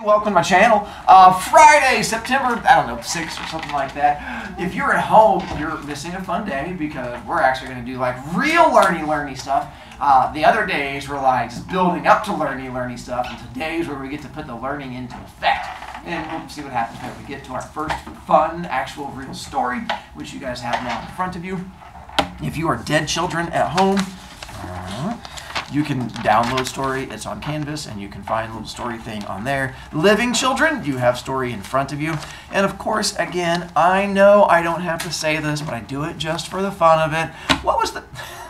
Welcome to my channel. Friday, September, 6th or something like that. If you're at home, you're missing a fun day because we're actually going to do like real learny stuff. The other days were like just building up to learny stuff, and today's where we get to put the learning into effect. And we'll see what happens when we get to our first fun, actual, real story, which you guys have now in front of you. If you are dead children at home, you can download story. It's on Canvas, and you can find a little story thing on there. Living children, you have story in front of you. And of course, again, I know I don't have to say this, but I do it just for the fun of it. What was the...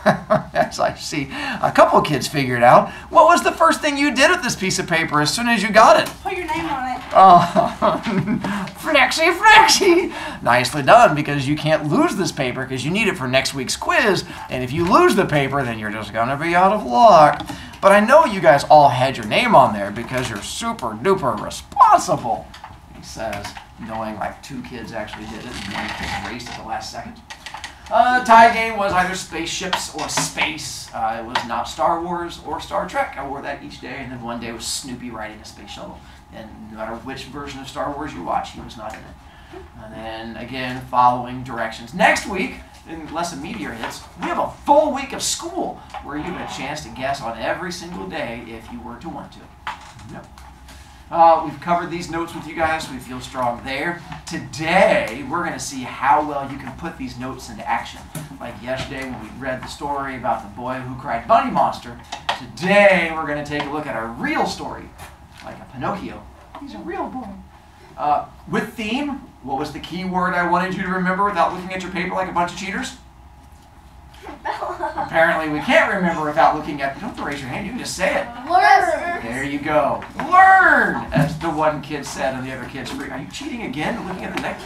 As I see a couple of kids figure it out. What was the first thing you did with this piece of paper as soon as you got it? Put your name on it. Oh, Flexy. Nicely done, because you can't lose this paper because you need it for next week's quiz. And if you lose the paper, then you're just going to be out of luck. But I know you guys all had your name on there because you're super duper responsible, he says, knowing like two kids actually did it and one kid raced at the last second. Tie game was either spaceships or space. It was not Star Wars or Star Trek. I wore that each day, and then one day was Snoopy riding a space shuttle. And no matter which version of Star Wars you watch, he was not in it. And then, again, following directions. Next week, unless a meteor hits, we have a full week of school where you get a chance to guess on every single day if you were to want to. Yep. We've covered these notes with you guys, so we feel strong there. Today, we're going to see how well you can put these notes into action. Like yesterday when we read the story about the boy who cried bunny monster, today we're going to take a look at a real story, like a Pinocchio. He's a real boy. With theme, what was the key word I wanted you to remember without looking at your paper like a bunch of cheaters? Apparently we can't remember without looking at... You don't have to raise your hand, you can just say it. Learn. There you go. Learn! As the one kid said, and the other kid's free. Are you cheating again? Looking at the next...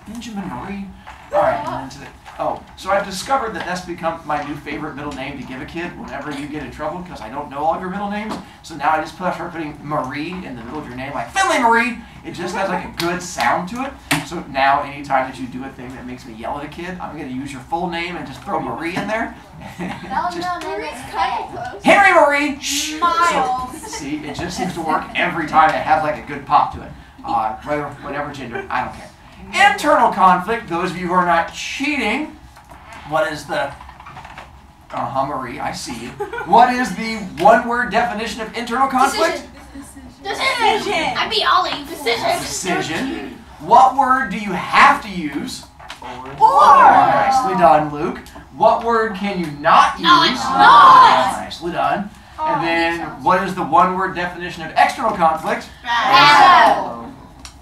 Benjamin Marie. Alright, and into the... Oh, so I've discovered that that's become my new favorite middle name to give a kid whenever you get in trouble, because I don't know all of your middle names. So now I just start putting Marie in the middle of your name, like Finley Marie. It just has like a good sound to it. So now anytime that you do a thing that makes me yell at a kid, I'm going to use your full name and just throw Marie in there. Henry Marie! Miles. So, see, it just seems to work every time. It has like a good pop to it. Whatever gender, I don't care. Internal conflict, those of you who are not cheating, what is the... Marie, I see you. What is the one-word definition of internal conflict? Decision. I beat Ollie. Decision. What word do you have to use? Or. Nicely done, Luke. What word can you not use? No, it's not. Nicely done. And then, what is the one-word definition of external conflict? Battle.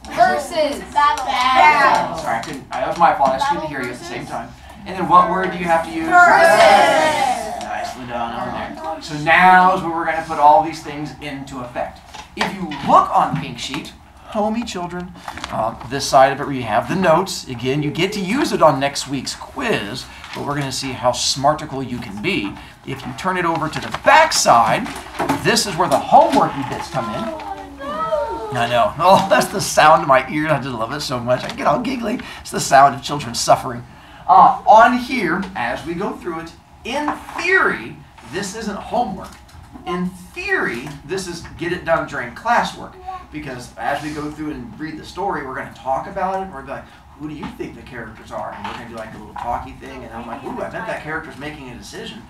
Versus. Battle. Sorry, I couldn't. That was my fault. I just couldn't hear you at the same time. And then, what word do you have to use? Versus. Nicely done on there. So now is where we're going to put all these things into effect. If you look on the pink sheet, homie children, this side of it where you have the notes, again, you get to use it on next week's quiz, but we're going to see how smartical you can be. If you turn it over to the back side, this is where the homeworky bits come in. I know. Oh, that's the sound of my ears. I just love it so much. I get all giggly. It's the sound of children suffering. On here, as we go through it, in theory, this isn't homework. In theory, this is get it done during classwork, because as we go through and read the story, we're going to talk about it, and we're going to be like, who do you think the characters are? And we're going to do like a little talky thing, and I'm like, ooh, I bet that character's making a decision.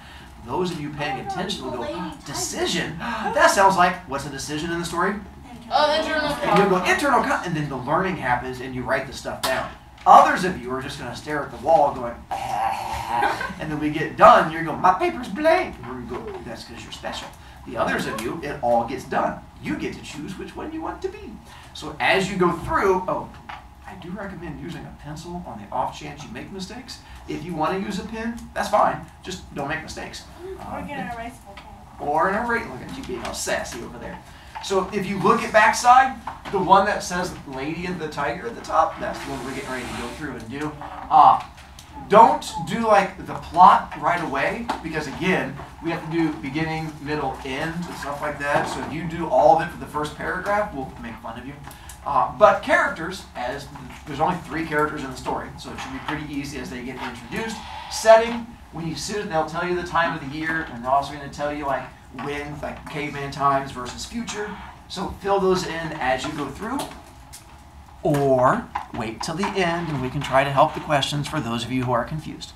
Those of you paying attention will go, decision? That sounds like, what's a decision in the story? Internal And you'll go, internal, and then the learning happens, and you write the stuff down. Others of you are just going to stare at the wall going, and then we get done, you're going, my paper's blank. And we're going to go, that's because you're special. The others of you, it all gets done. You get to choose which one you want to be. So as you go through, I do recommend using a pencil on the off chance you make mistakes. If you want to use a pen, that's fine. Just don't make mistakes. Or get an erasable pen. Or an erasable. Look at you being all sassy over there. So if you look at backside, the one that says Lady and the Tiger at the top, that's the one we're getting ready to go through and do. Don't do like the plot right away, because again, we have to do beginning, middle, end, and stuff like that. So if you do all of it for the first paragraph, we'll make fun of you. But characters, as there's only 3 characters in the story, so it should be pretty easy as they get introduced. Setting, when you sit, they'll tell you the time of the year, and they're also going to tell you like when, like caveman times versus future. So fill those in as you go through, or wait till the end and we can try to help the questions for those of you who are confused.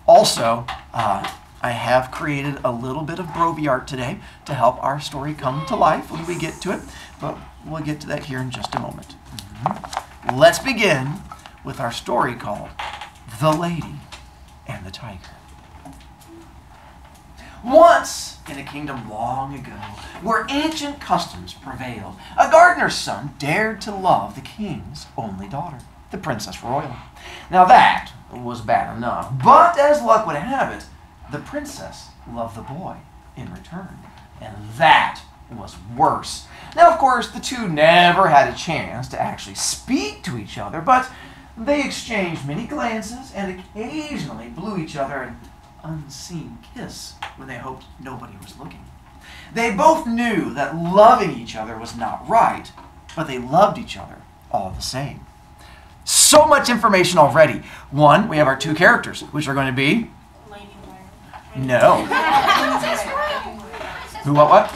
Also, I have created a little bit of Brovie art today to help our story come to life when we get to it, but we'll get to that here in just a moment. Let's begin with our story called The Lady and the Tiger. Once, in a kingdom long ago, where ancient customs prevailed, a gardener's son dared to love the king's only daughter, the Princess Royal. Now that was bad enough, but as luck would have it, the princess loved the boy in return, and that was worse. Now, of course, the two never had a chance to actually speak to each other, but they exchanged many glances and occasionally blew each other an unseen kiss when they hoped nobody was looking. They both knew that loving each other was not right, but they loved each other all the same. So much information already. One, we have our two characters, which are going to be... No. Who, what?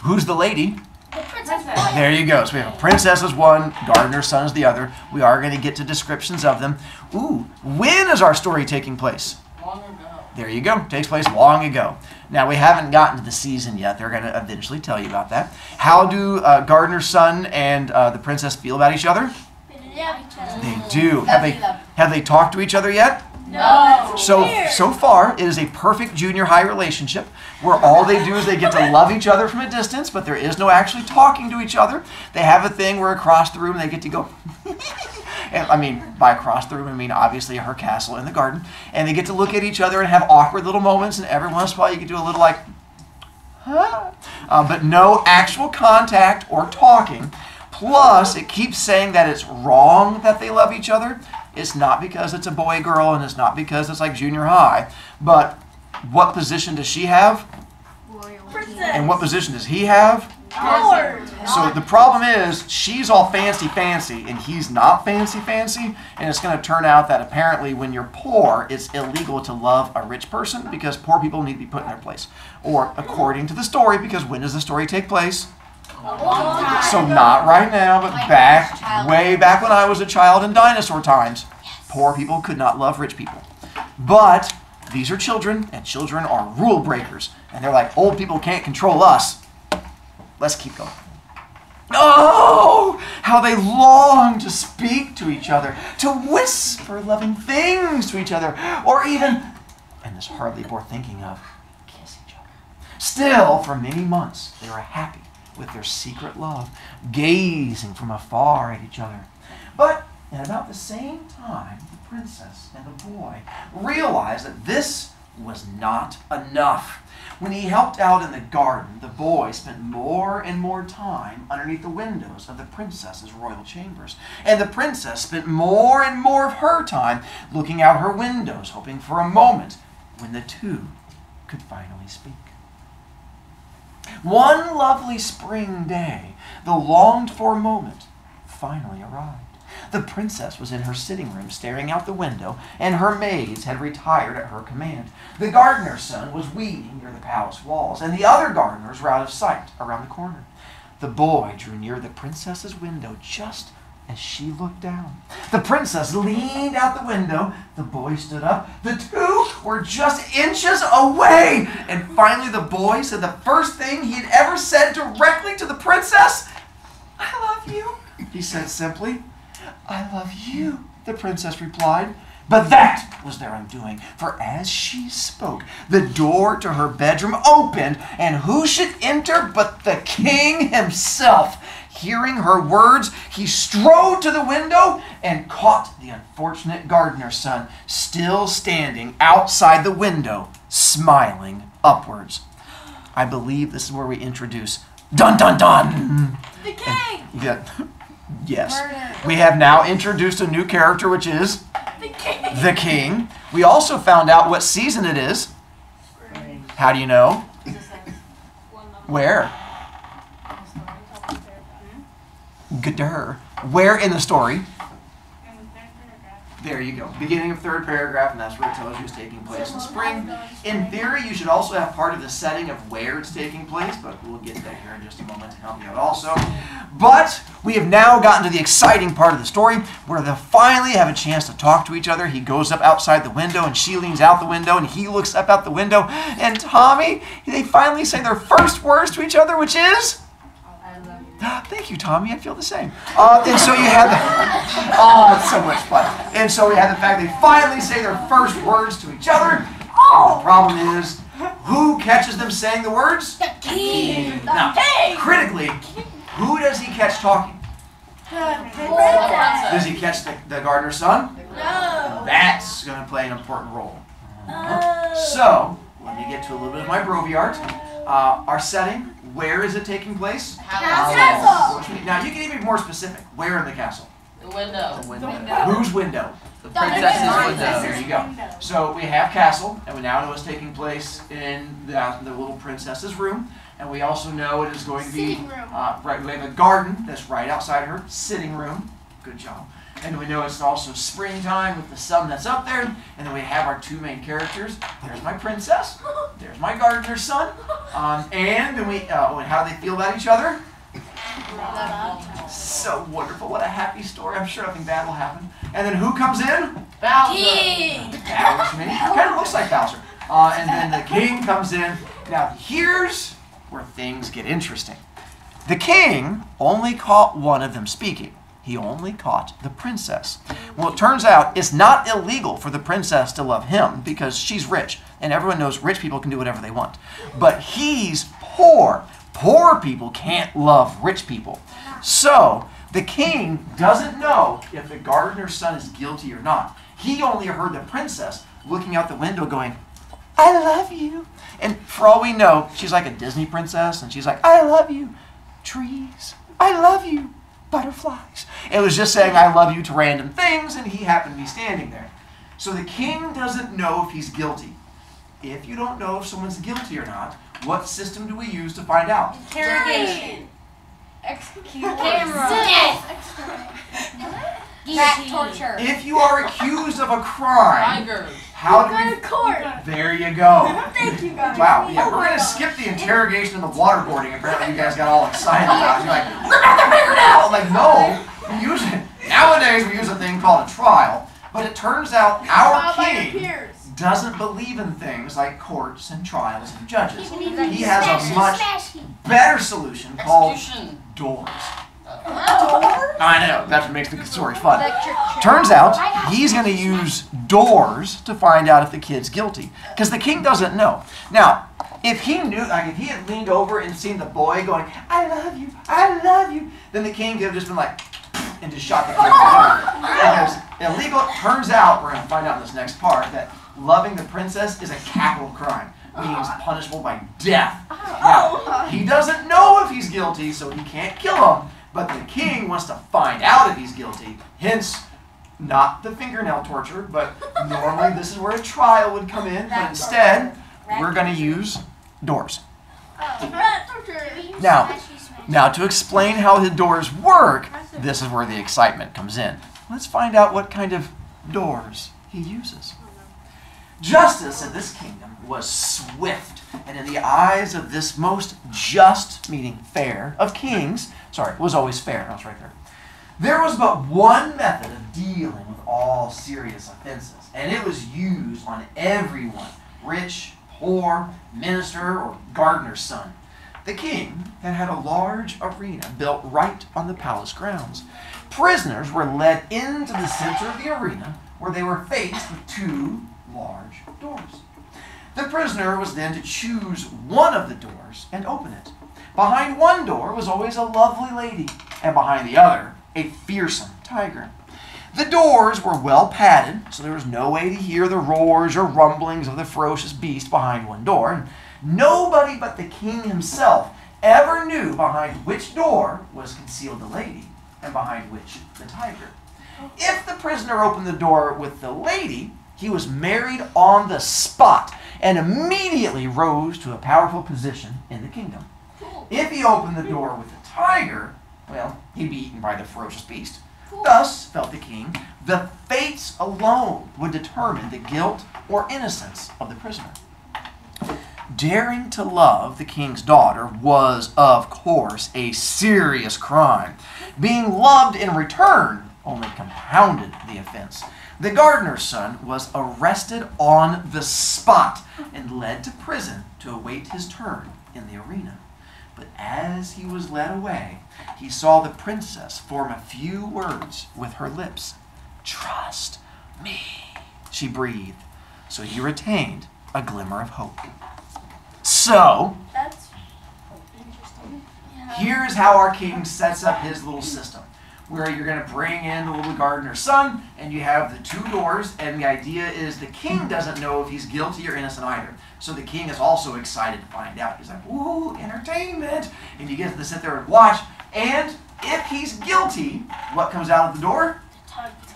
Who's the lady? The princess. There you go. So we have a princess is one, gardener's son is the other. We are going to get to descriptions of them. Ooh, when is our story taking place? Long ago. There you go. Takes place long ago. Now, we haven't gotten to the season yet. They're going to eventually tell you about that. How do gardener's son and the princess feel about each other? They love each other. They do. Have they talked to each other yet? No. So far, it is a perfect junior high relationship where all they do is they get to love each other from a distance, but there is no actually talking to each other. They have a thing where across the room they get to go, and I mean, by across the room, I mean obviously her castle in the garden, and they get to look at each other and have awkward little moments, and every once in a while you can do a little like, huh? But no actual contact or talking. Plus, it keeps saying that it's wrong that they love each other. It's not because it's a boy-girl, and it's not because it's like junior high. But what position does she have? Princess. And what position does he have? Lord. So the problem is, she's all fancy, and he's not fancy, and it's going to turn out that apparently when you're poor, it's illegal to love a rich person because poor people need to be put in their place. Or, according to the story, because when does the story take place? So not right now, but way back when I was a child in dinosaur times. Poor people could not love rich people. But these are children, and children are rule breakers. And they're like, old people can't control us. Let's keep going. Oh, how they long to speak to each other, to whisper loving things to each other, or even, and this hardly bore thinking of, kiss each other. Still, for many months, they were happy with their secret love, gazing from afar at each other. But at about the same time, the princess and the boy realized that this was not enough. When he helped out in the garden, the boy spent more and more time underneath the windows of the princess's royal chambers. And the princess spent more and more of her time looking out her windows, hoping for a moment when the two could finally speak. One lovely spring day, the longed-for moment finally arrived. The princess was in her sitting room staring out the window, and her maids had retired at her command. The gardener's son was weeding near the palace walls, and the other gardeners were out of sight around the corner. The boy drew near the princess's window just as she looked down. The princess leaned out the window. The boy stood up. The two were just inches away. And finally the boy said the first thing he had ever said directly to the princess. "I love you," he said simply. "I love you," the princess replied. But that was their undoing, for as she spoke, the door to her bedroom opened, and who should enter but the king himself. Hearing her words, he strode to the window and caught the unfortunate gardener's son still standing outside the window, smiling upwards. I believe this is where we introduce dun dun dun. The king. Yes. Murder. We have now introduced a new character, which is The king. the king. We also found out what season it is. How do you know? Where? Gadar. Where in the story? There you go. Beginning of third paragraph, and that's where it tells you it's taking place in spring. In theory, you should also have part of the setting of where it's taking place, but we'll get that here in just a moment to help you out also. But we have now gotten to the exciting part of the story where they finally have a chance to talk to each other. He goes up outside the window, and she leans out the window, and he looks up out the window. And Tommy, they finally say their first words to each other, which is... Thank you, Tommy. I feel the same. And so you have the... Oh, it's so much fun. And so we have the fact they finally say their first words to each other. The problem is, who catches them saying the words? The king. Now, critically, who does he catch talking? Princess. Does he catch the gardener's son? No. That's going to play an important role. So, let me get to a little bit of my Brovie art. Our setting, where is it taking place? Castle. Now, you can even be more specific. Where in the castle? The window. Whose window? The princess's window. There you go. So we have castle, and we now know it's taking place in the little princess's room. And we also know it is going to be, Sitting room. right, we have a garden that's right outside her sitting room. Good job. And we know it's also springtime with the sun that's up there. And then we have our two main characters. There's my princess. There's my gardener's son. And then we, and how they feel about each other. So wonderful. What a happy story. I'm sure nothing bad will happen. And then who comes in? Bowser. King. Bowser. Kind of looks like Bowser. And then the king comes in. Now here's where things get interesting. The king only caught one of them speaking. He only caught the princess. Well, it turns out it's not illegal for the princess to love him because she's rich. And everyone knows rich people can do whatever they want. But he's poor. Poor people can't love rich people. So the king doesn't know if the gardener's son is guilty or not. He only heard the princess looking out the window going, I love you. And for all we know, she's like a Disney princess, and she's like, I love you, trees. I love you, butterflies. It was just saying I love you to random things, and he happened to be standing there. So the king doesn't know if he's guilty. If you don't know if someone's guilty or not, what system do we use to find out? Interrogation. Execution. Camera. Back torture. If you are accused of a crime, Tiger. how do Go we... to court. There you go. Thank you, guys. Wow, yeah, Oh we're my going to God. skip the interrogation and the waterboarding. Apparently you guys got all excited about it. You're like, we're about to figure it out. Like, no. We use it. Nowadays we use a thing called a trial. But it turns out our Trial by king peers. doesn't believe in things like courts and trials and judges. He He has a much better solution called Execution. doors. I know, that's what makes the story fun. Turns out he's going to use doors to find out if the kid's guilty. Because the king doesn't know. Now, if he knew, like if he had leaned over and seen the boy going, I love you, then the king could have just been like, and just shot the kid. Because illegal, it turns out, we're going to find out in this next part, that loving the princess is a capital crime. Means punishable by death. Now, he doesn't know if he's guilty, so he can't kill him. But the king wants to find out if he's guilty. Hence, not the fingernail torture, but normally this is where a trial would come in. But instead, we're going to use doors. Now, to explain how the doors work, this is where the excitement comes in. Let's find out what kind of doors he uses. Justice in this kingdom was swift, and in the eyes of this most just, meaning fair, of kings, was always fair, I was right there. There was but one method of dealing with all serious offenses, and it was used on everyone, rich, poor, minister, or gardener's son. The king had a large arena built right on the palace grounds. Prisoners were led into the center of the arena, where they were faced with two large doors. The prisoner was then to choose one of the doors and open it. Behind one door was always a lovely lady, and behind the other, a fearsome tiger. The doors were well padded, so there was no way to hear the roars or rumblings of the ferocious beast behind one door. And nobody but the king himself ever knew behind which door was concealed the lady, and behind which the tiger. If the prisoner opened the door with the lady, he was married on the spot and immediately rose to a powerful position in the kingdom. If he opened the door with the tiger, well, he'd be eaten by the ferocious beast. Thus, felt the king, the fates alone would determine the guilt or innocence of the prisoner. Daring to love the king's daughter was, of course, a serious crime. Being loved in return only compounded the offense. The gardener's son was arrested on the spot and led to prison to await his turn in the arena. But as he was led away, he saw the princess form a few words with her lips. "Trust me," she breathed. So he retained a glimmer of hope. So, That's interesting. here's how our king sets up his little system, where you're going to bring in the little gardener's son, and you have the two doors, and the idea is the king doesn't know if he's guilty or innocent either. So the king is also excited to find out. He's like, "Ooh, entertainment!" And you get to sit there and watch, and if he's guilty, what comes out of the door?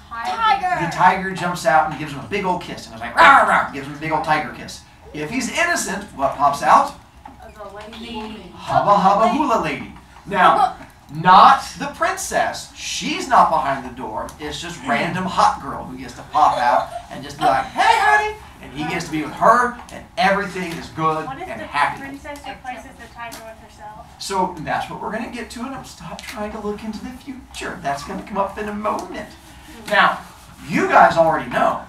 Tiger. The tiger jumps out and gives him a big old kiss, and it's like, "Rah, rah, rah," gives him a big old tiger kiss. If he's innocent, what pops out? Hubba Hubba Hula Lady. Now, not the princess. She's not behind the door. It's just random hot girl who gets to pop out and just be like, "Hey, honey," and he gets to be with her, and everything is good What if and the happy. princess replaces the tiger with herself? So that's what we're going to get to, and stop trying to look into the future. That's going to come up in a moment. Now, you guys already know.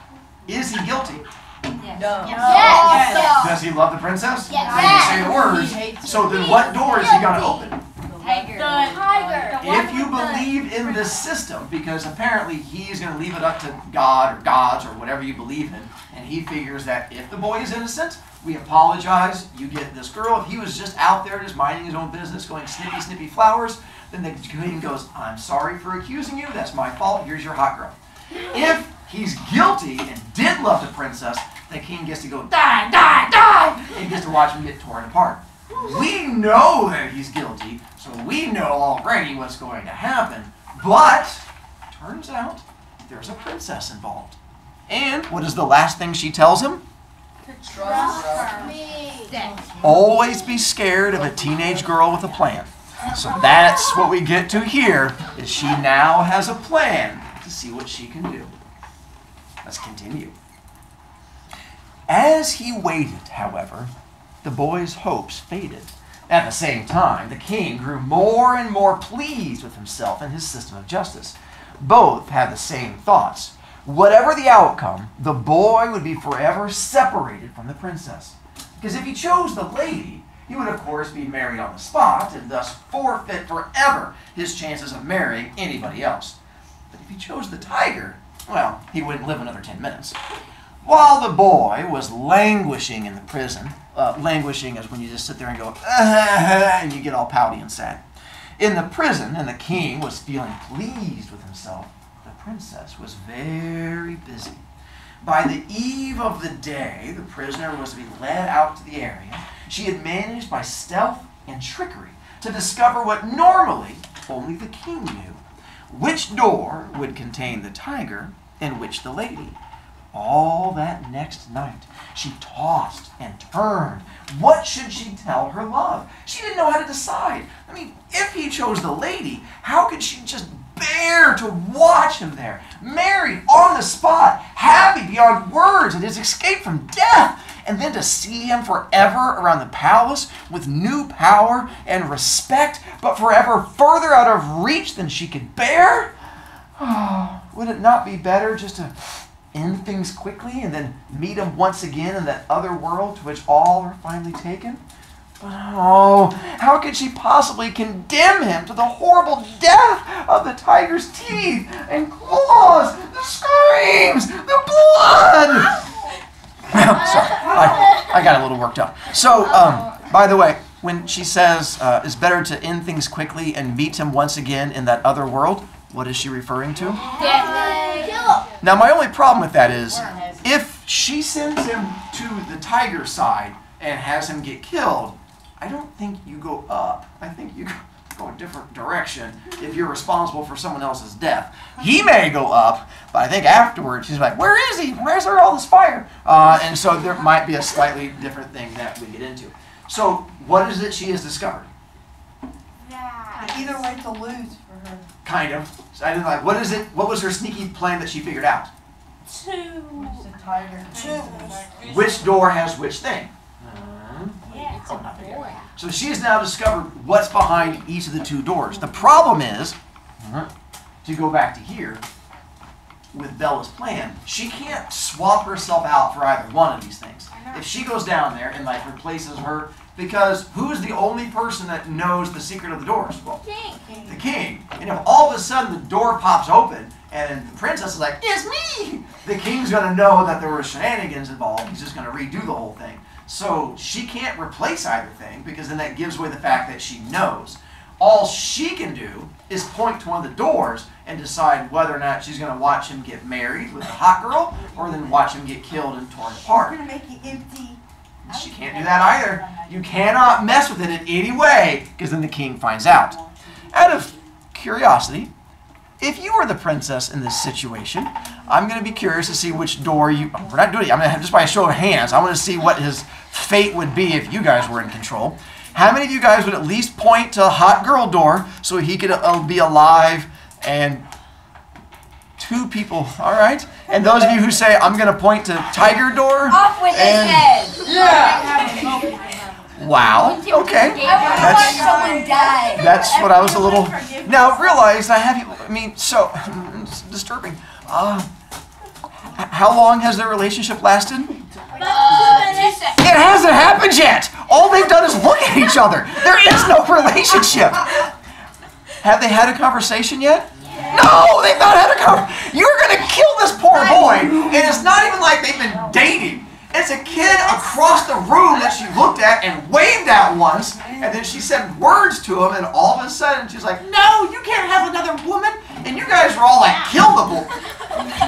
Is he guilty? No. Yes. Does he love the princess? Yes. Did he say the words? So then what door is he going to open? Tiger. Tiger. If you believe in this system, because apparently he's going to leave it up to God or gods or whatever you believe in, and he figures that if the boy is innocent, we apologize, you get this girl. If he was just out there just minding his own business, going snippy, snippy flowers, then the queen goes, "I'm sorry for accusing you, that's my fault, here's your hot girl." If he's guilty and did love the princess, the king gets to go, "Die, die, die," and gets to watch him get torn apart. We know that he's guilty, so we know already what's going to happen. But, turns out, there's a princess involved. And what is the last thing she tells him? Trust me. Always be scared of a teenage girl with a plan. So that's what we get to here, is she now has a plan to see what she can do. Let's continue. As he waited, however, the boy's hopes faded. At the same time, the king grew more and more pleased with himself and his system of justice. Both had the same thoughts. Whatever the outcome, the boy would be forever separated from the princess. Because if he chose the lady, he would of course be married on the spot and thus forfeit forever his chances of marrying anybody else. But if he chose the tiger, well, he wouldn't live another 10 minutes. While the boy was languishing in the prison, languishing is when you just sit there and go, and you get all pouty and sad. In the prison, and the king was feeling pleased with himself, the princess was very busy. By the eve of the day the prisoner was to be led out to the area, she had managed by stealth and trickery to discover what normally only the king knew: which door would contain the tiger and which the lady. All that next night, she tossed and turned. What should she tell her love? She didn't know how to decide. I mean, if he chose the lady, how could she just bear to watch him there, married on the spot, happy beyond words at his escape from death, and then to see him forever around the palace with new power and respect, but forever further out of reach than she could bear? Oh, would it not be better just to end things quickly and then meet him once again in that other world to which all are finally taken? But oh, how could she possibly condemn him to the horrible death of the tiger's teeth and claws, the screams, the blood? Sorry, I got a little worked up. So, by the way, when she says it's better to end things quickly and meet him once again in that other world, what is she referring to? Now, my only problem with that is, if she sends him to the tiger side and has him get killed, I don't think you go up. I think you go a different direction if you're responsible for someone else's death. He may go up, but I think afterwards he's like, where is he? Where's there all this fire? And so there might be a slightly different thing that we get into. So what is it she has discovered? That. Either way to lose for her. kind of. So I didn't like, what is it? What was her sneaky plan that she figured out? Which door has which thing? So she's now discovered what's behind each of the two doors. The problem is, to go back to here, with Bella's plan, she can't swap herself out for either one of these things. If she goes down there and like replaces her, because who's the only person that knows the secret of the doors? Well, the king. And if all of a sudden the door pops open and the princess is like, it's me, the king's going to know that there were shenanigans involved. He's just going to redo the whole thing. So she can't replace either thing because then that gives away the fact that she knows. All she can do is point to one of the doors and decide whether or not she's going to watch him get married with a hot girl or then watch him get killed and torn apart. I'm going to make it empty. She can't do that either. You cannot mess with it in any way because then the king finds out. Out of curiosity, if you were the princess in this situation, I'm going to be curious to see which door you... We're not doing it. I'm going to have just by a show of hands. I want to see what his fate would be if you guys were in control. How many of you guys would at least point to a hot girl door so he could be alive? And 2 people, all right. And those of you who say, I'm going to point to tiger door. Off with his head. Yeah. Wow. Okay. Someone died. That's what I was a little... Now, realize I have you... I mean, so... It's disturbing. How long has their relationship lasted? 2 seconds. It hasn't happened yet. All they've done is look at each other. There is no relationship. Have they had a conversation yet? No, they've not had a conversation. You're going to kill this poor boy. And it's not even like they've been dating. It's a kid across the room that she looked at and waved at once. And then she said words to him. And all of a sudden, she's like, no, you can't have another woman. And you guys were all like, kill the boy.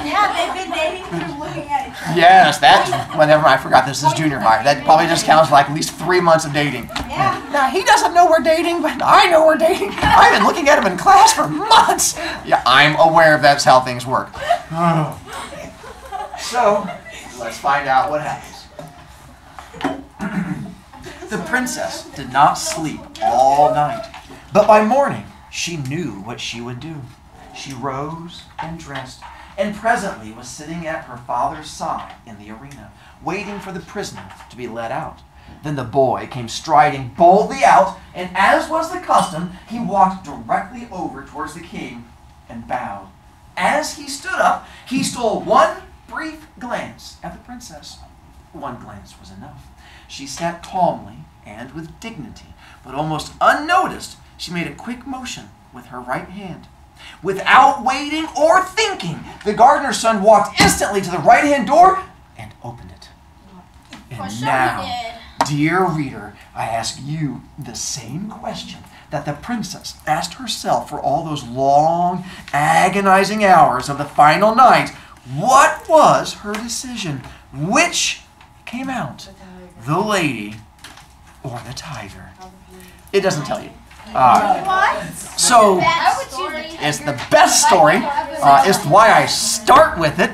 Yeah, they've been dating through looking at each other. Yes, that's whenever I forgot this is junior high. That probably just counts for like at least 3 months of dating. Yeah. Now, he doesn't know we're dating, but I know we're dating. I've been looking at him in class for months. Yeah, I'm aware if that's how things work. So, let's find out what happens. The princess did not sleep all night, but by morning she knew what she would do. She rose and dressed, and presently was sitting at her father's side in the arena, waiting for the prisoner to be let out. Then the boy came striding boldly out, and as was the custom, he walked directly over towards the king and bowed. As he stood up, he stole one brief glance at the princess. One glance was enough. She sat calmly and with dignity, but almost unnoticed, she made a quick motion with her right hand. Without waiting or thinking, the gardener's son walked instantly to the right-hand door and opened it. And now, dear reader, I ask you the same question that the princess asked herself for all those long, agonizing hours of the final night. What was her decision? Which came out? The lady or the tiger? It doesn't tell you. So, it's the best story. It's why I start with it.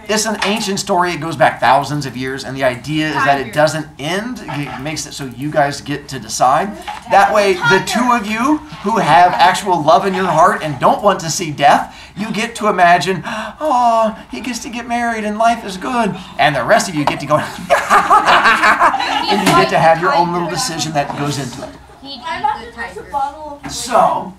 It's an ancient story. It goes back thousands of years, and the idea is that it doesn't end. It makes it so you guys get to decide. That way, the 2 of you who have actual love in your heart and don't want to see death, you get to imagine, oh, he gets to get married and life is good. And the rest of you get to go, and you get to have your own little decision that goes into it. So,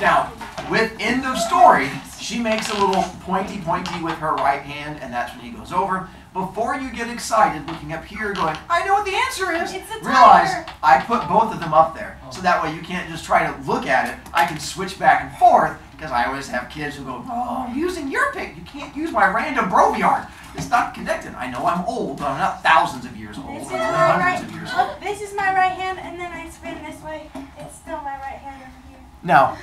now, with end of story, she makes a little pointy with her right hand, and that's when he goes over. Before you get excited looking up here going, I know what the answer is, realize I put both of them up there. So that way you can't just try to look at it. I can switch back and forth, because I always have kids who go, oh, I'm using your pick. You can't use my random Brovicast. It's not connected. I know I'm old, but I'm not thousands of years old. I'm only hundreds of years old. This is my right hand, and then I spin this way. It's still my right hand over here. Now,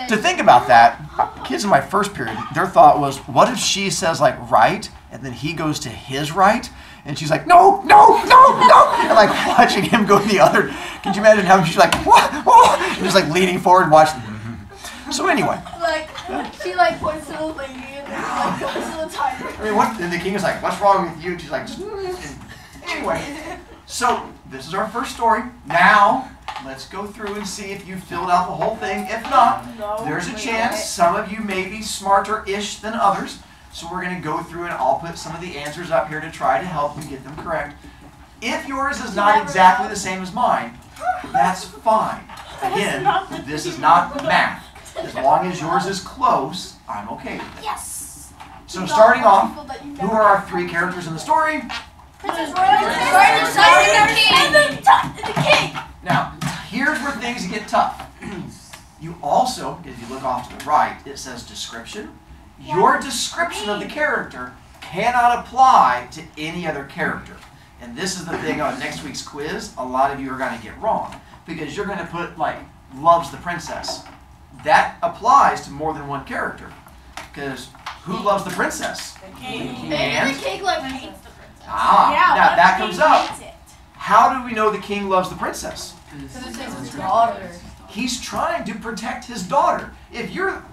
to think about that, kids in my first period, their thought was, what if she says like right, and then he goes to his right, and she's like, no, no, no, no, and like watching him go the other. Can you imagine how she's like, what, and just like leaning forward, watching. So anyway. She points to the lady, and then she goes to the tiger. I mean, and the king is like, what's wrong with you? And she's like, just, anyway. So this is our first story. Now, let's go through and see if you filled out the whole thing. If not, there's a chance some of you may be smarter-ish than others. So we're going to go through and I'll put some of the answers up here to try to help you get them correct. If yours is not exactly the same as mine, that's fine. Again, this is not math. As long as yours is close, I'm okay with it. Yes. So starting off, who are our 3 characters in the story? Princess Princess and the king. Now, here's where things get tough. You also, if you look off to the right, it says description. Your description of the character cannot apply to any other character. And this is the thing on next week's quiz, a lot of you are going to get wrong. Because you're going to put, like, loves the princess. That applies to more than one character. Because who loves the princess? The king. And the king like hates the princess. Now that comes up. How do we know the king loves the princess? Because it says his daughter. He's trying to protect his daughter. If you're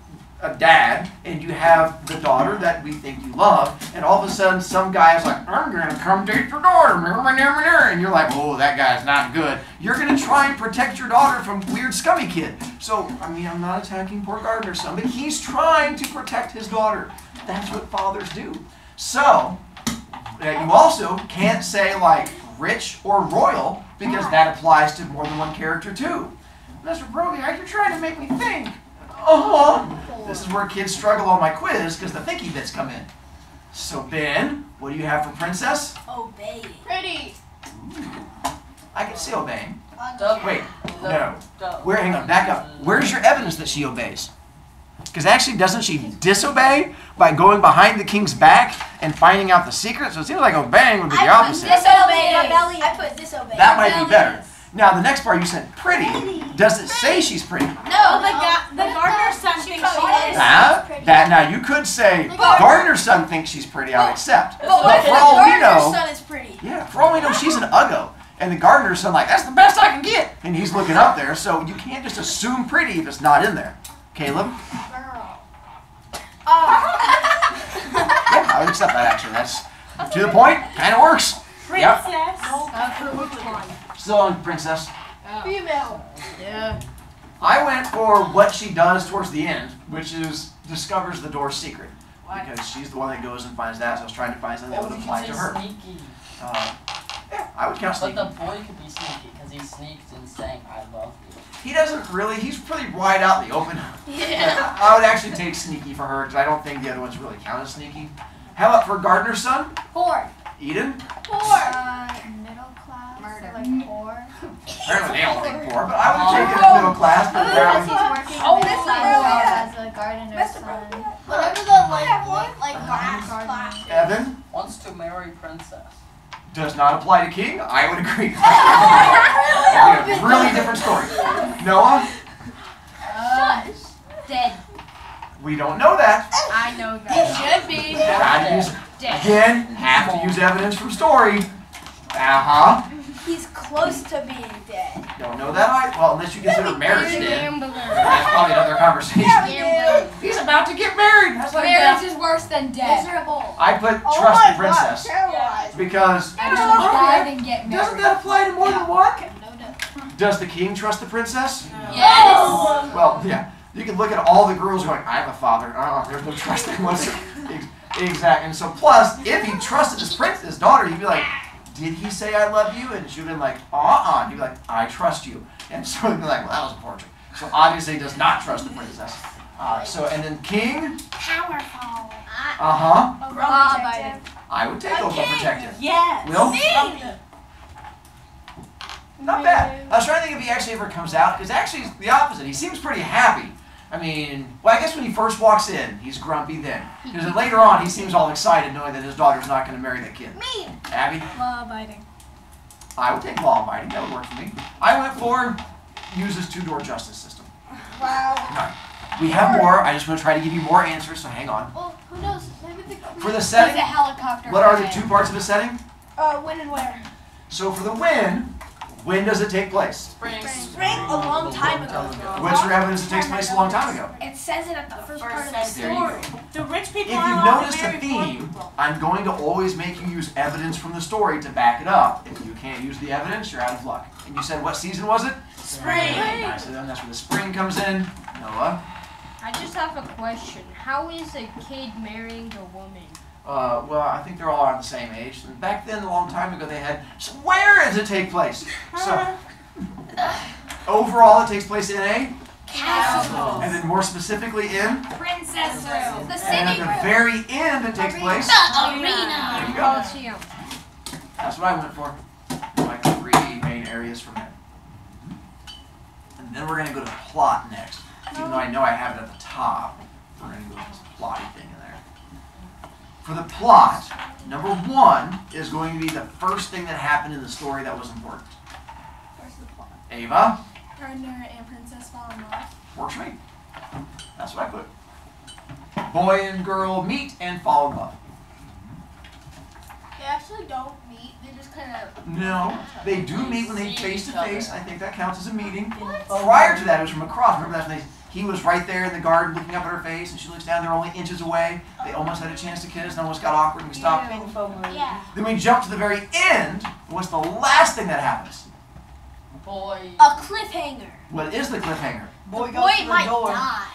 a dad and you have the daughter that we think you love, and all of a sudden some guy is like, I'm going to come date your daughter, and you're like, oh, that guy's not good. You're going to try and protect your daughter from weird scummy kid. So, I mean, I'm not attacking poor Gardner's son, but he's trying to protect his daughter. That's what fathers do. So, you also can't say like rich or royal, because that applies to more than one character too. Mr. Brody, you're trying to make me think. This is where kids struggle on my quiz because the thinky bits come in. So Ben, what do you have for princess? Obey. Pretty. I can see obeying. Wait, no. Hang on, back up. Where's your evidence that she obeys? Because actually, doesn't she disobey by going behind the king's back and finding out the secret? So it seems like obeying would be the opposite. I put disobey. That might be better. Now, the next part you said pretty. Does it say she's pretty? No, the gardener's son thinks she is. Now, you could say Gardner's son thinks she's pretty, I'll accept. But what if the gardener's son is pretty? Yeah, for all we know, she's an uggo. And the gardener's son like, that's the best I can get. And he's looking up there, so you can't just assume pretty if it's not in there. Caleb? Girl. Yeah, I would accept that actually. That's to the point, kind of works. Princess. Still on princess. Female. Yeah. I went for what she does towards the end, which is discovers the door's secret. Because she's the one that goes and finds that, so I was trying to find something that would apply to her. Sneaky. Yeah, I would count sneaky. But the boy could be sneaky because he sneaks in saying, I love you. He doesn't really, he's pretty wide out in the open. Yeah. I would actually take sneaky for her, because I don't think the other ones really count as sneaky. How about for Gardner's son? Poor. Eden? Poor. Middle class. Murder. So like poor. Apparently they all look poor, but I would take it as middle class. But Because he's apparently, working Oh, in Mr. middle class Brovicast. as a gardener's son. Whatever the like glass. Evan Wants to marry princess. does not apply to King. I would agree. Yeah, really different story. Noah? Dead. We don't know that. I know that. It should be. Have to use, Dead. again, have to use evidence from story. He's close to being dead. Don't know that either. Well, unless you consider marriage dead. Gambler. That's probably another conversation. Gambler. He's about to get married. That's like Marriage that. is worse than death. Miserable. I put trust the princess Paralyzed. because I just died and get doesn't married. that apply to more than one? No. Does the king trust the princess? Yes. Well, yeah. You can look at all the girls going, I have a father. There's no trust in whatsoever. Exactly. And so plus, if he trusted his daughter, he'd be like, did he say I love you? And she'd be like, He'd be like, I trust you. And so he'd be like, well, that was a portrait. So obviously he does not trust the princess. And then king, Powerful. Law-abiding. I would take overprotective. Yes. Will? Not bad. I was trying to think if he actually ever comes out, because actually it's the opposite. He seems pretty happy. I mean, well, I guess when he first walks in, he's grumpy then. Because later on, he seems all excited knowing that his daughter's not going to marry that kid. Me. Abby? Law-abiding. I would take law-abiding. That would work for me. I went for uses two-door justice system. Wow. All right. We have more. I just want to try to give you more answers, so hang on. Well, who knows? Maybe the For the There's setting, a helicopter. what are the two parts of the setting? when and where? So for the when does it take place? Spring. Spring a long time ago. What's your evidence it takes place a long time ago? It says it at the first part of the There you go. story. The rich people If are you've allowed noticed to a marry poor theme, people. I'm going to always make you use evidence from the story to back it up. If you can't use the evidence, you're out of luck. And you said, what season was it? Spring. Nicely done. That's where the spring comes in. Noah. I just have a question. How is a kid marrying a woman? Well, I think they're all around the same age. And back then, a long time ago, they had. So where does it take place? So, overall, it takes place in a. Castle. And then more specifically in. Princess room. The And at the very end, it takes place. There you go. Coliseum. That's what I went for. Like 3 main areas from there. And then we're going to go to plot next. Even though I know I have it at the top, we're going to go with this plotty thing in there. For the plot, number 1 is going to be the first thing that happened in the story that was important. Where's the plot? Ava, Gardner and Princess fall in love. works for me. That's what I put. Boy and girl meet and fall in love. They actually don't meet. They just kind of. No, they do meet when they See face to each other. face. I think that counts as a meeting. Prior to that, it was from across. Remember that's when he was right there in the garden looking up at her face, and she looks down. They're only inches away. They almost had a chance to kiss, and almost got awkward, and we stopped. Yeah. Then we jump to the very end. What's the last thing that happens? Boy. A cliffhanger. What is the cliffhanger? Boy goes Boy to the might door. die.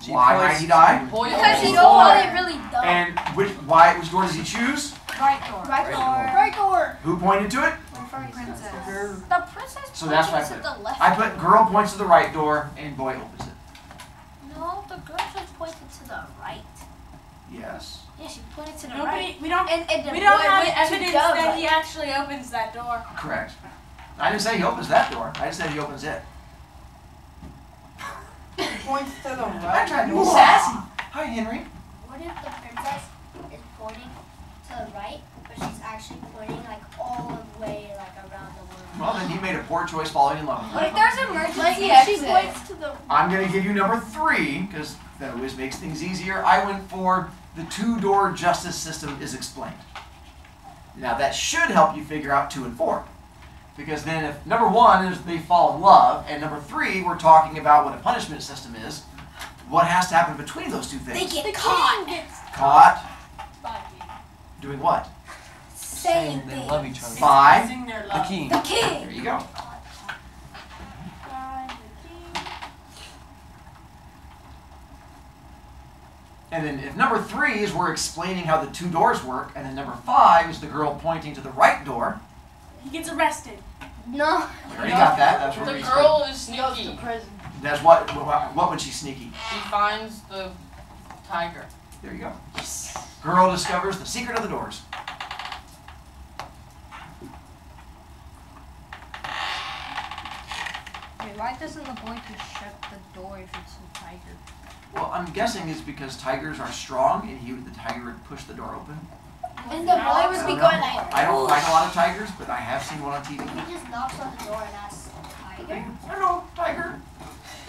Why might he die? Boy Because opens you the know what door. it really does. And which door does he choose? Right door. Right door. Who pointed to it? Princess. The princess So that's what I points put. to the left. I put girl points to the right door, and boy opens it. No, the girl just pointed to the right. Yes. Yeah, she pointed to the Nobody, right. we don't And the we don't boy have went to evidence the that right. he actually opens that door. Correct. I didn't say he opens that door. I just said he opens it. Points to the I'm right. trying to be sassy. Hi, Henry. What if the princess is pointing to the right, but she's actually pointing like all the way like around the world? Well, then he made a poor choice falling in love with What her. if there's an emergency She exit? points to the. I'm going to give you number 3, because that always makes things easier. I went for the 2-door justice system is explained. Now, that should help you figure out 2 and 4. Because then if number 1 is they fall in love, and number 3, we're talking about what a punishment system is, what has to happen between those 2 They things? get caught. Caught doing what? Saying they things. love each other. By Expressing their The love. king. The king. there you go. And then if number 3 is we're explaining how the 2 doors work, and then number 5 is the girl pointing to the right door, He gets arrested. No. we already got that. That's what The we girl is He goes to sneaky. prison. That's what when she's sneaky. She finds the tiger. There you go. Girl discovers the secret of the doors. Wait, why doesn't the boy just shut the door if it's a tiger? Well, I'm guessing it's because tigers are strong, and the tiger would push the door open. And the boy I would don't be know. going like. I don't like a lot of tigers, but I have seen one on TV. He just knocks on the door and asks, "Tiger?" Hello, tiger.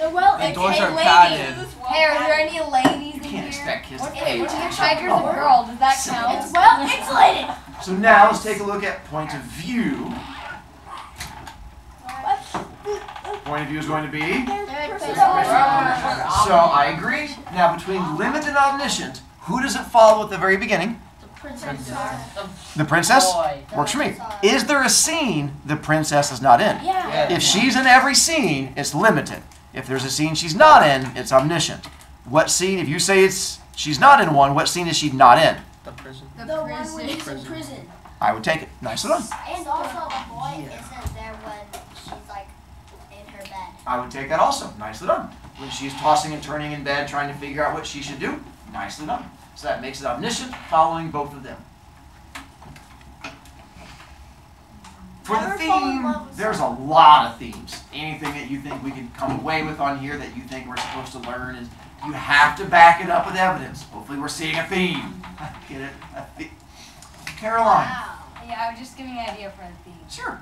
Well, The doors are ladies. padded. Hey, are there any ladies You in can't here? expect kids to What pay if your attention. tiger's a girl? Does that count? It's well insulated. So now let's take a look at point of view. Point of view is going to be. So I agree. Now between limit and omniscient, who does it follow at the very beginning? The princess? Boy. Works for me. Is there a scene the princess is not in? Yeah. If she's in every scene, it's limited. If there's a scene she's not in, it's omniscient. What scene, if you say she's not in one, what scene is she not in? The prison. The one when he's in prison. I would take it. Nicely done. And also, the boy isn't there when she's like in her bed. I would take that also. Nicely done. When she's tossing and turning in bed trying to figure out what she should do, nicely done. So that makes it omniscient, following both of them. For the Never fall in theme, love with there's a lot of themes. Anything that you think we could come away with on here that you think we're supposed to learn is you have to back it up with evidence. Hopefully we're seeing a theme. Get it? Caroline. Yeah, I was just giving an idea for a theme. Sure.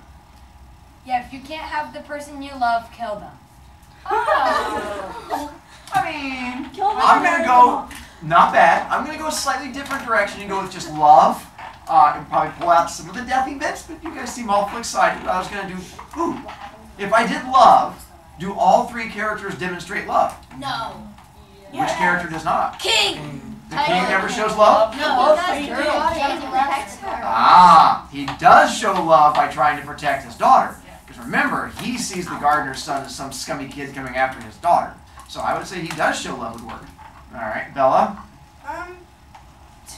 Yeah, if you can't have the person you love, kill them. I mean, I'm going to go, not bad, I'm going to go a slightly different direction and go with just love. And probably pull out some of the deathy bits, but you guys seem awful excited. I was going to do, if I did love, do all 3 characters demonstrate love? No. Which character does not? King. The king never shows love? No, Protects her. Ah, he does show love by trying to protect his daughter. Because remember, he sees the gardener's son as some scummy kid coming after his daughter. So I would say he does show love would work. All right, Bella?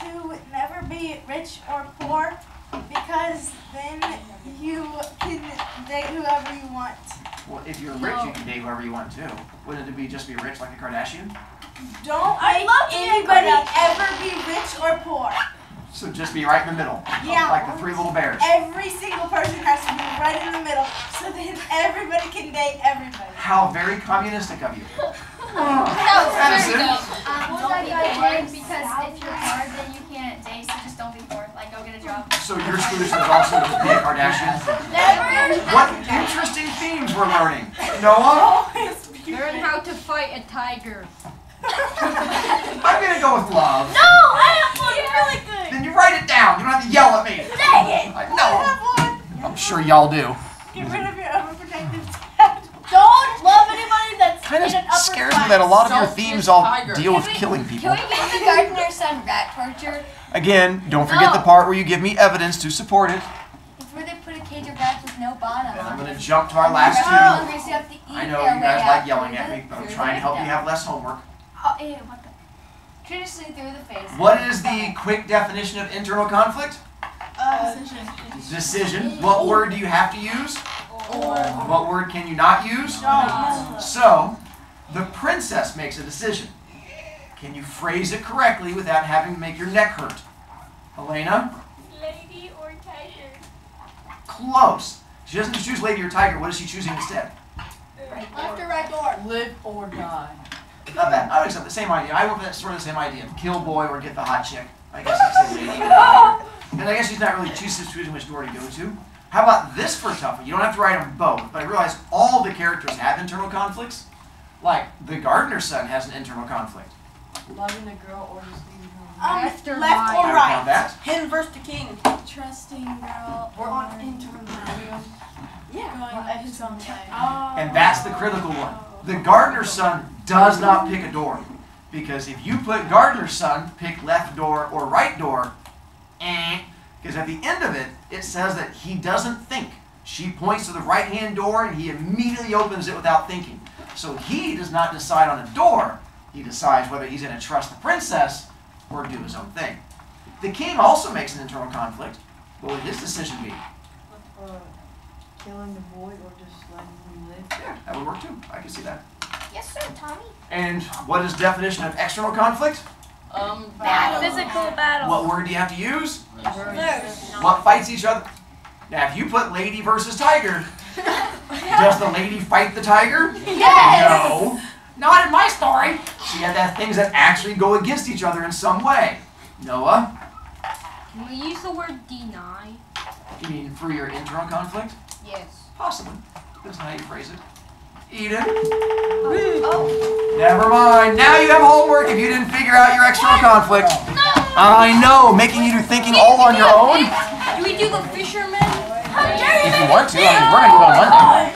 To never be rich or poor, because then you can date whoever you want. Well, if you're rich, you can date whoever you want to. Wouldn't it be just be rich like a Kardashian? Don't make anybody ever be rich or poor. So just be right in the middle. Yeah. Like the three little bears. Every single person has to be right in the middle, so then everybody can date everybody. How very communistic of you. Madison. Don't be bored, because if you're bored, then you can't date, so just don't be bored. Like, go get a job. So your solution is also to be a Kardashian? What interesting themes we're learning. Noah? Learn how to fight a tiger. I'm going to go with love. No, I have one really good. Then you write it down. You don't have to yell at me. Dang it! No. I have one. I'm sure y'all do. Get rid of your overprotective dad. Don't love anybody that's Kind in an of upper scares me class. that a lot of your Selfish themes all tiger. deal with Can we- killing people. Can we give the gardener's son rat torture? Again, don't forget the part where you give me evidence to support it. It's where they put a cage of rats with no bottom. And I'm going to jump to our last They're two. hungry, so you have to eat I know their you way guys out like yelling through at the- me, but I'm through trying to the help you window. have less homework. Oh, ew, what the? Traditionally through the face. What is the quick definition of internal conflict? Decision. What word do you have to use? What word can you not use? So, the princess makes a decision. Can you phrase it correctly without having to make your neck hurt? Elena? Lady or tiger? Close. She doesn't choose lady or tiger. What is she choosing instead? Left or right door? Live or die. Not bad. I would accept the same idea. I went for that sort of the same idea. Kill boy or get the hot chick. I guess I could say lady. And I guess she's not really choosing which door to go to. How about this for a tough one? You don't have to write them both, but I realize all the characters have internal conflicts. Like, the gardener's son has an internal conflict. Loving a girl or just leaving her. Left or left right? or I would right. count that. Him versus the king. Trusting girl. We're on internal. Yeah. Going at his own way. And that's the critical one. The gardener's son does not pick a door. Because if you put gardener's son, pick left door or right door, because at the end of it, it says that he doesn't think. She points to the right-hand door and he immediately opens it without thinking. So he does not decide on a door. He decides whether he's going to trust the princess or do his own thing. The king also makes an internal conflict. What would his decision be? Killing the boy or just letting him live? Yeah, that would work too. I can see that. Yes, sir, Tommy. And what is the definition of external conflict? Physical battle. What word do you have to use? What fights each other? Now, if you put lady versus tiger, does the lady fight the tiger? Yes! No. Not in my story. She had to have things that actually go against each other in some way. Noah, Can we use the word deny? you mean for your internal conflict? Yes. Possibly. Depends on how you phrase it. Eden? Never mind. Now you have homework if you didn't figure out your external conflict. I know, making you do thinking all on your own. Do we do the fisherman? If you want to, I mean, we're going to do it on Monday.